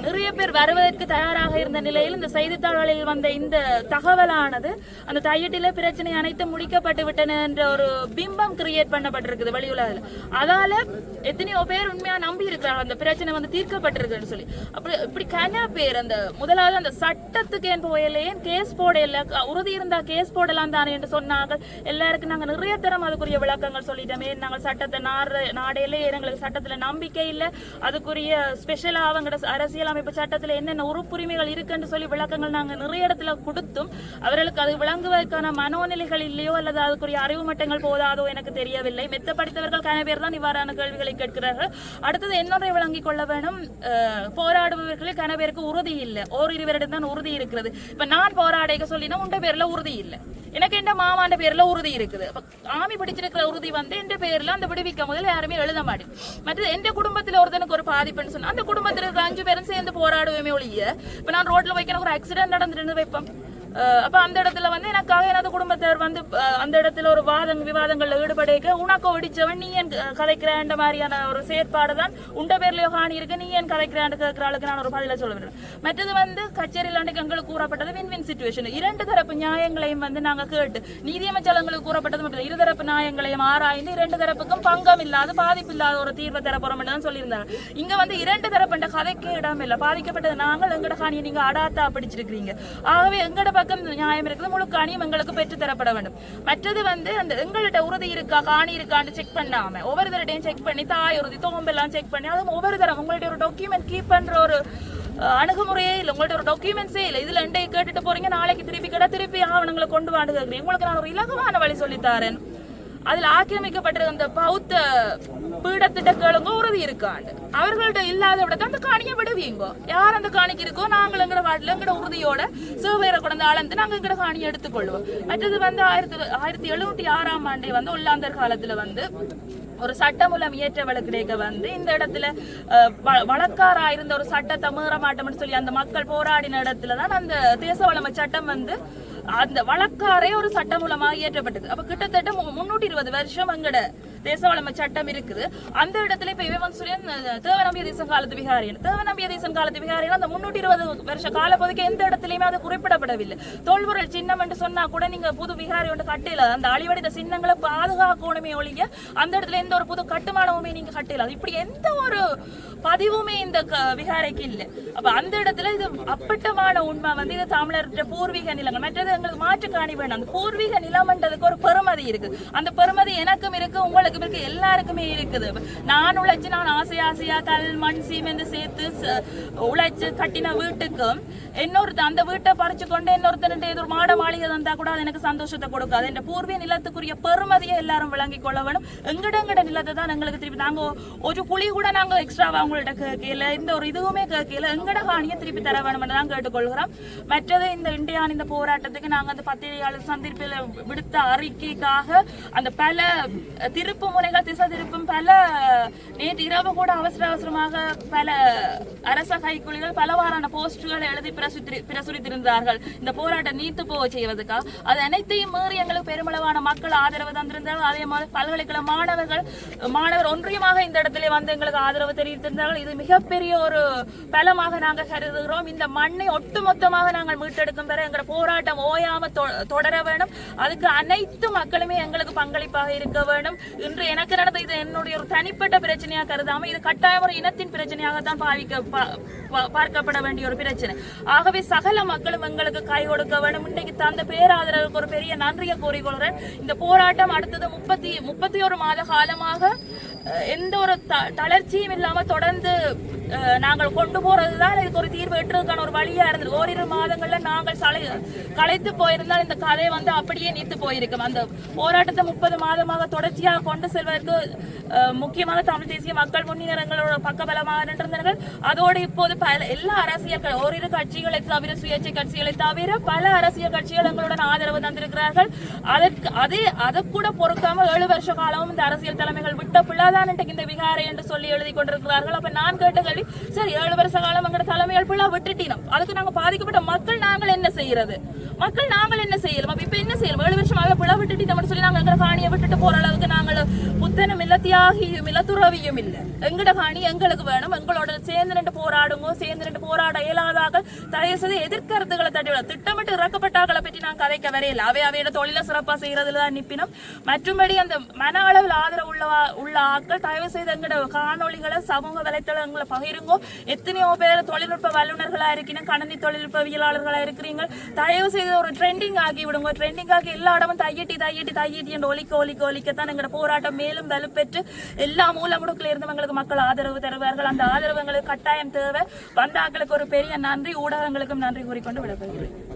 நிறைய பேர் வருவதற்கு தயாராக இருந்த நிலையில் இந்த செய்தித்தாள்களில் வந்த இந்த தகவலானது அந்த தையிட்டில பிரச்சனை அனைத்து முடிக்கப்பட்டு விட்டன என்ற ஒரு பிம்பம் கிரியேட் பண்ணப்பட்டிருக்குது வெளியுலகில். அதால எத்தனையோ பேர் உண்மையா நம்பி இருக்கிறாங்க அந்த பிரச்சனை தீர்க்கப்பட்டிருக்குன்னு சொல்லி. அப்படி இப்படி கன பேர் அந்த முதலாவது அந்த சட்டத்துக்கு ஏன் போயலையே கேஸ் போடல, உறுதி இருந்தா கேஸ் போடலாம் தானே என்று சொன்னார்கள். எல்லாருக்கும் நாங்க நிறைய தரம் அதுக்குரிய விளக்கங்கள் சொல்லிட்டோமே. நாங்கள் சட்டத்தை நாடையிலே எங்களுக்கு சட்டத்துல நம்பிக்கை இல்லை, அதுக்குரிய ஸ்பெஷலா அவங்க அரசியல் அமைப்பு சட்டத்துல என்னென்ன உறுப்புரிமைகள் இருக்குன்னு சொல்லி விளக்கங்கள் நாங்க நிறைய இடத்துல கொடுத்தும் அவர்களுக்கு அது விளங்குவதற்கான மனோநிலைகள் இல்லையோ அல்லது அதுக்குரிய அறிவு மட்டங்கள் போதாதோ எனக்கு தெரியவில்லை. மெத்த படித்தவர்கள் கன பேர் தான் இவ்வாறான கேள்விகளை கேட்கிறார்கள். அடுத்தது என்னொன்றை விளங்கிக் கொள்ள வேணும், போராடுபவர்களில் கன பேருக்கு உறுதி இல்லை, ஓரிருவரிடம் தான் உறுதி இருக்கிறது. இப்ப நான் போராடைக்க சொல்லினா உண்ட பேர்ல உறுதி இல்லை, எனக்கு என் மாமாண்ட பேர்ல உறுதி இருக்குது. ஆமி பிடிச்சிருக்கிற உறுதி என் பேர்ல அந்த விடுவிக்க முதல்ல யாருமே எழுத மாட்டேன். மற்றது என் குடும்பத்துல ஒருத்தனுக்கு ஒரு பாதிப்புன்னு சொன்னா அந்த குடும்பத்தில் இருக்கிற 5 பேரும் சேர்ந்து போராடுவேமே ஒழிய இப்ப நான் ரோட்ல வைக்கணும் ஒரு ஆக்சிடென்ட் நடந்துட்டு வைப்பேன். அப்ப அந்த இடத்துல எனக்காக எனது குடும்பத்தவர் அந்த இடத்துல ஒரு விவாதங்கள்ல ஈடுபடுக்க உனக்கு ஒடிச்சவன் நீ ஏன் கதைக்கிறாண்ட மாதிரியான ஒரு செயற்பாடு தான் உண்ட பேர்லயோ காணி இருக்கு, நீ ஏன் கதைக்கிறாண்டு கேட்கிற ஆளுக்கு நான் ஒரு பதில சொல்ல வேண்டும். மற்றது கச்சேரியில் அன்றைக்கு எங்களுக்கு கூறப்பட்டது வின் சிச்சுவேஷன். 2 தரப்பு நியாயங்களையும் நாங்க கேட்டு நீதியமைச்சர்களுக்கு கூறப்பட்டது மட்டும் 2 தரப்பு நியாயங்களையும் ஆராய்ந்து 2 தரப்புக்கும் பங்கம் இல்லாத பாதிப்பு இல்லாத ஒரு தீர்வை தரப்போறோம் தான் சொல்லியிருந்தாங்க. இங்க 2 தரப்பு கதைக்கு இடம் இல்லை, பாதிக்கப்பட்டது நாங்கள் எங்கட காணியை நீங்க அடாத்தா பிடிச்சிருக்கிறீங்க. ஆகவே எங்கட பக்கம் நியாயம் இருக்குது, முழு காணியும் எங்களுக்கு பெற்று தரப்பட வேண்டும். மற்றது வந்து அந்த எங்கள்கிட்ட உறுதி இருக்கா காணி இருக்கான்னு செக் பண்ணாம ஒவ்வொரு தரட்டையும் செக் பண்ணி தாய் உறுதி தோம்பெல்லாம் செக் பண்ணி அதுவும் ஒவ்வொரு தரம் உங்களுடைய ஒரு டாக்குமெண்ட் கீப் பண்ற ஒரு அணுகுமுறையே இல்லை, உங்கள்ட்ட ஒரு டாக்குமெண்ட்ஸே இல்லை. இதுல ரெண்டை கேட்டுட்டு போறீங்க, நாளைக்கு திருப்பி கேட்டா திருப்பி ஆவணங்களை கொண்டு வாண்டு கேட்குறீங்க. உங்களுக்கு நான் ஒரு இலகுவான வழி சொல்லித்தாரேன். அதுல ஆக்கிரமிக்கப்பட்ட அந்த பௌத்த பீடத்திட்ட கேளுங்க உறுதி இருக்காண்டு அவர்கள்ட்ட இல்லாத விட அந்த காணியை விடுவீங்க. யார் அந்த காணிக்கு இருக்கோ நாங்கள் எங்கட வாட்டில எங்கட உறுதியோட சிவபேரை கொண்டு அளந்து நாங்க எங்கட காணியை எடுத்துக்கொள்வோம். மற்றது வந்து 1706ஆம் ஆண்டே வந்து ஒல்லாந்தர் காலத்துல வந்து ஒரு சட்டமூலம் இயற்ற வழக்கிடைக்க வந்து இந்த இடத்துல வழக்காரா இருந்த ஒரு சட்டத்தை மீற மாட்டோம்னு சொல்லி அந்த மக்கள் போராடின இடத்துலதான் அந்த தேச வளமை சட்டம் வந்து அந்த வழக்காரே ஒரு சட்டம் மூலமாக இயற்றப்பட்டது. அப்ப கிட்டத்தட்ட 320 வருஷம் எங்கட தேச வளமை சட்டம் இருக்குது. அந்த இடத்துல இப்ப இவன் சொல்லி தேவநம்பிய தேசம் காலத்து விகாரியன் தேவநம்பிய தேசம் காலத்து விகாரியன் அந்த 320 வருஷ காலப்பகுதிக்கு எந்த இடத்துலயுமே அது குறிப்பிடப்படவில்லை. தோல்பொருள் சின்னம் என்று சொன்னா கூட நீங்க புது விகாரி ஒன்று கட்டல, அந்த அழிவடைந்த சின்னங்களை பாதுகாக்கணுமே ஒழிய அந்த இடத்துல எந்த ஒரு புது கட்டுமானமுமே நீங்க கட்டல. இப்படி எந்த ஒரு பதிவுமே இந்த விகாரைக்கு இல்லை. அப்ப அந்த இடத்துல இது அப்பட்டமான உண்மை வந்து இது தமிழர்கிட்ட பூர்வீக நிலங்கள். மற்றது எங்களுக்கு மாற்று காணி வேணும். அந்த பூர்வீக நிலம்ன்றதுக்கு ஒரு பெருமதி இருக்கு. அந்த பெருமதி எனக்கும் இருக்கு, உங்களுக்கு இருக்கு, எல்லாருக்குமே இருக்குது. நான் உழைச்சு நான் ஆசையா கல் மண் சீமெந்து சேர்த்து உழைச்சு கட்டின வீட்டுக்கும் அந்த வீட்டை பறிச்சு கொண்டு இன்னொருத்தன் ஒரு மாட மாளிகை தந்தா கூட அது எனக்கு சந்தோஷத்தை கொடுக்காது. என் பூர்வீக நிலத்துக்குரிய பெருமதியை எல்லாரும் விளங்கி கொள்ள வேணும். எங்கட நிலத்தை தான் எங்களுக்கு திருப்பி நாங்க ஒரு குழி கூட நாங்க எக்ஸ்ட்ராவா உங்கள்ட்ட கேட்கல, இந்த ஒரு இதுவுமே கேட்கல, எங்கட காணியை திருப்பி தர வேணும் என்று தான் கேட்டுக்கொள்கிறோம். மற்றது இந்த இந்தியான் இந்த போராட்டத்துக்கு நாங்க அந்த பத்திரிகையாளர் சந்திப்பில் விடுத்த அறிக்கைக்காக அந்த பல திருப்பு முறைகள் திசை திருப்பும் பல நேற்று இரவு கூட அவசரமாக பல அரச கைக்குலிகள் பலவாறான போஸ்டுகள் எழுதி பிரசுரித்திருந்தார்கள் இந்த போராட்டம் நீத்து போக செய்வதற்காக. அது அனைத்தையும் மீறி எங்களுக்கு பெருமளவான மக்கள் ஆதரவு தந்திருந்தார்கள். அதே மாதிரி பல்கலைக்கழக மாணவர் ஒன்றியமாக இந்த இடத்துல வந்து எங்களுக்கு ஆதரவு தெரிவித்திருந்தார்கள். இது மிகப்பெரிய ஒரு பலமாக நாங்கள் கருதுகிறோம். இந்த மண்ணை ஒட்டுமொத்தமாக நாங்கள் மீட்டெடுக்கும் பெற எங்களோட போராட்டம் ஓயாம தொடர வேண்டும். அதுக்கு அனைத்து மக்களுமே எங்களுக்கு பங்களிப்பாக இருக்க வேண்டும். இன்று எனக்கு நடந்த இது என்னுடைய ஒரு தனிப்பட்ட பிரச்சனையாக கருதாம இது கட்டாயம் ஒரு இனத்தின் பிரச்சனையாகத்தான் பார்க்கப்பட வேண்டிய ஒரு பிரச்சனை. ஆகவே சகல மக்களும் எங்களுக்கு கை கொடுக்க வேண்டும். இன்றைக்கு தந்த பேராதரவுக்கு ஒரு பெரிய நன்றியை கூறிக்கொள்கிறேன். இந்த போராட்டம் அடுத்தது 31 மாத காலமாக எந்த ஒரு தளர்ச்சியும் இல்லாம தொடர்ந்து நாங்கள் கொண்டு போறதுதான் இதுக்கு ஒரு தீர்வு எட்டுறதுக்கான ஒரு வழியா இருந்தது. ஓரிரு மாதங்கள்ல நாங்கள் களைத்து போயிருந்தால் இந்த கதை வந்து அப்படியே நீத்து போயிருக்கும். அந்த போராட்டத்தை 30 மாதமாக தொடர்ச்சியாக கொண்டு செல்வதற்கு முக்கியமாக தமிழ் தேசிய மக்கள் முன்னேற்றங்களோட பக்கபலமாக நின்றிருந்தார்கள். அதோடு இப்போது எல்லா அரசியல் ஓரிரு கட்சிகளை தவிர சுயேட்சை கட்சிகளை தவிர பல அரசியல் கட்சிகள் எங்களுடன் ஆதரவு தந்திருக்கிறார்கள். அதை கூட பொறுக்காம 7 வருஷ காலமும் இந்த அரசியல் தலைமைகள் விட்ட பிள்ளாதான் இந்த விகாரை என்று சொல்லி எழுதி கொண்டிருக்கிறார்கள். அப்ப நான் கேட்ட கேள்வி, சரி 7 வருஷ காலம் எங்க தலைமைகள் பிள்ளா விட்டுட்டினோம், அதுக்கு நாங்க பாதிக்கப்பட்ட மக்கள் நாங்கள் என்ன செய்யறது? நாங்கள் என்ன செய்யலாம்? இப்ப என்ன செய்யலாம்? 7 வருஷமாக பிள்ளா விட்டுட்டோம் சொல்லி நாங்க எங்க காணியை விட்டுட்டு போற அளவுக்கு நாங்கள் புத்தனும் இல்ல தியாகியும் இல்ல துறவியும் இல்ல. எங்கட காணி எங்களுக்கு வேணும். எங்களோட சேர்ந்து நின்று போராடுங்க. சேர்ந்து நின்று போராட இயலாதாக தயவு செய்து எதிர்கருத்துக்களை தட்டி திட்டமிட்டு இறக்கப்பட்டாக்களை பற்றி நான் கதைக்க வரையில அவையோட தொழில சிறப்பா செய்யறதுலதான் நிப்பினோம். மற்றும்படி அந்த மன அளவில் ஆதரவு உள்ள ஆட்கள் தயவு செய்து எங்கட காணொலிகளை சமூக வலைத்தளங்களை பகிருங்கோ. எத்தனையோ பேர் தொழில்நுட்ப வல்லுநர்களா இருக்கீங்க, கணனி தொழில்நுட்பவியலாளர்களா இருக்கிறீங்க. தயவு செய்து ஒரு ட்ரெண்டிங் ஆகி விடுங்க. ட்ரெண்டிங் ஆகி எல்லா இடமும் தையிட்டி என்று ஒலிக்கத்தான் எங்களோட போராட்டம் மேலும் வலுப்பெற்று எல்லா மூலமுடுக்கில் இருந்தவங்களுக்கு மக்கள் ஆதரவு தருவார்கள். அந்த ஆதரவு எங்களுக்கு கட்டாயம் தேவை. வந்த ஆட்களுக்கு ஒரு பெரிய நன்றி, ஊடகங்களுக்கும் நன்றி கூறிக்கொண்டு விடைபெறுகிறேன்.